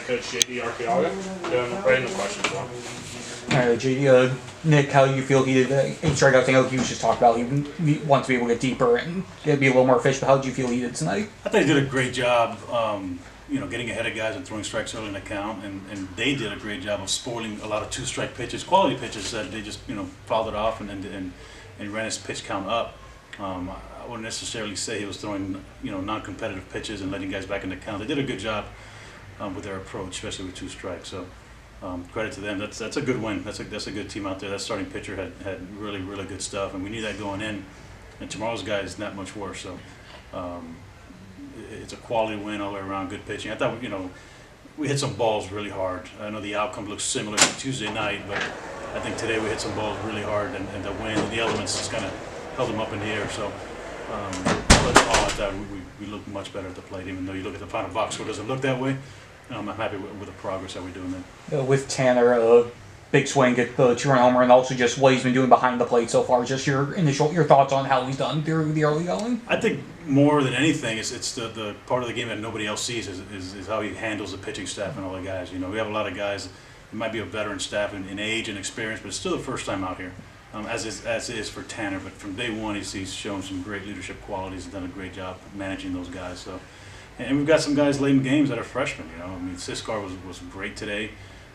coach J D Arteaga. Right in the questions for him. All right, JD, Nick, how do you feel he did 8 strikeouts? I know he was just talking about he wants to be able to get deeper and be a little more efficient, but how did you feel he did tonight? I thought he did a great job, getting ahead of guys and throwing strikes early in the count, and they did a great job of spoiling a lot of two-strike pitches, quality pitches that they just fouled it off and ran his pitch count up. I wouldn't necessarily say he was throwing non-competitive pitches and letting guys back in the count. They did a good job with their approach, especially with two strikes. So credit to them. That's a good win. That's a good team out there. That starting pitcher had really good stuff, and we knew that going in. And tomorrow's guy is not much worse. So it's a quality win all the way around. Good pitching. I thought we hit some balls really hard. I know the outcome looks similar to Tuesday night, but I think today we hit some balls really hard, and the wind and the elements just kind of held them up in the air. So all in all, I thought we looked much better at the plate, even though you look at the final box score, it doesn't look that way. I'm happy with the progress that we're doing there. With Tanner, big swing at the 2-run homer, and also just what he's been doing behind the plate so far. Just your thoughts on how he's done through the early going? I think more than anything, it's the part of the game that nobody else sees is how he handles the pitching staff and all the guys. We have a lot of guys. It might be a veteran staff in age and experience, but it's still the first time out here, as is for Tanner. But from day one, he's shown some great leadership qualities and done a great job managing those guys. So. And we've got some guys late in games that are freshmen. Siskar was great today.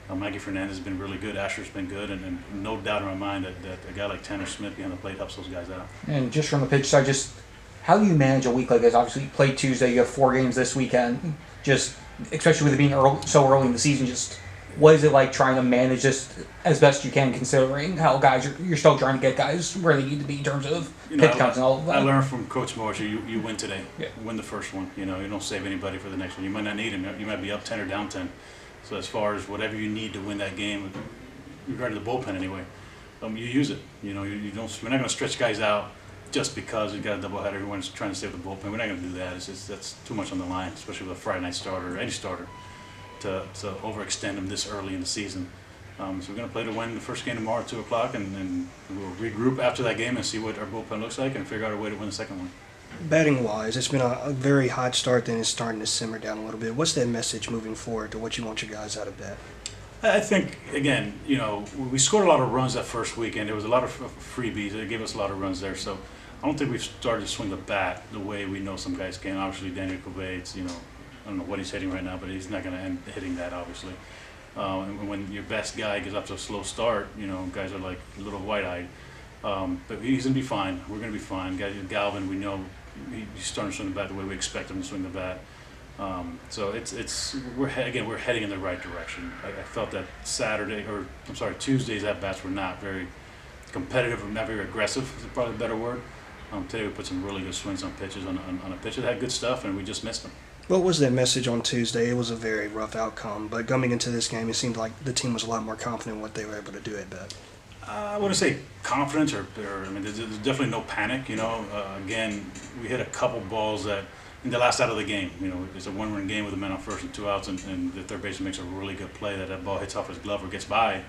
Mikey Fernandez has been really good. Asher's been good, and no doubt in my mind that a guy like Tanner Smith behind the plate helps those guys out. And just from the pitch side, just how do you manage a week like this? Obviously, you played Tuesday. You have 4 games this weekend. Just especially with it being so early in the season, just what is it like trying to manage this as best you can, considering how you're still trying to get guys where they need to be in terms of pitch counts and all of that? I learned from Coach Morris, you win today. Yeah. Win the first one. You don't save anybody for the next one. You might not need him. You might be up 10 or down 10. So as far as whatever you need to win that game, regarding the bullpen anyway, you use it. We're not going to stretch guys out just because we've got a doubleheader. Everyone's trying to save the bullpen. We're not going to do that. That's too much on the line, especially with a Friday night starter or any starter, to overextend them this early in the season. So we're going to play to win the first game tomorrow at 2 o'clock, and we'll regroup after that game and see what our bullpen looks like and figure out a way to win the second one. Batting-wise, it's been a very hot start, then it's starting to simmer down a little bit. What's that message moving forward to what you want your guys out of bat? I think, again, we scored a lot of runs that first weekend. There was a lot of freebies. It gave us a lot of runs there. So I don't think we've started to swing the bat the way we know some guys can. Obviously, Daniel Cobates, I don't know what he's hitting right now, but he's not going to end hitting that, obviously. And when your best guy gets up to a slow start, guys are like a little wide-eyed. But he's going to be fine. We're going to be fine. Guys, Galvin, we know he's starting to swing the bat the way we expect him to swing the bat. So we're heading in the right direction. I felt that Tuesday's at-bats were not very competitive or not very aggressive, is probably a better word. Today we put some really good swings on pitches on a pitch that had good stuff, and we just missed them. What was that message on Tuesday? It was a very rough outcome, but coming into this game, it seemed like the team was a lot more confident in what they were able to do at bat. I wouldn't say confidence, there's definitely no panic. Again, we hit a couple balls that in the last out of the game. It's a 1-run game with a man on first and 2 outs, and the third baseman makes a really good play that ball hits off his glove or gets by.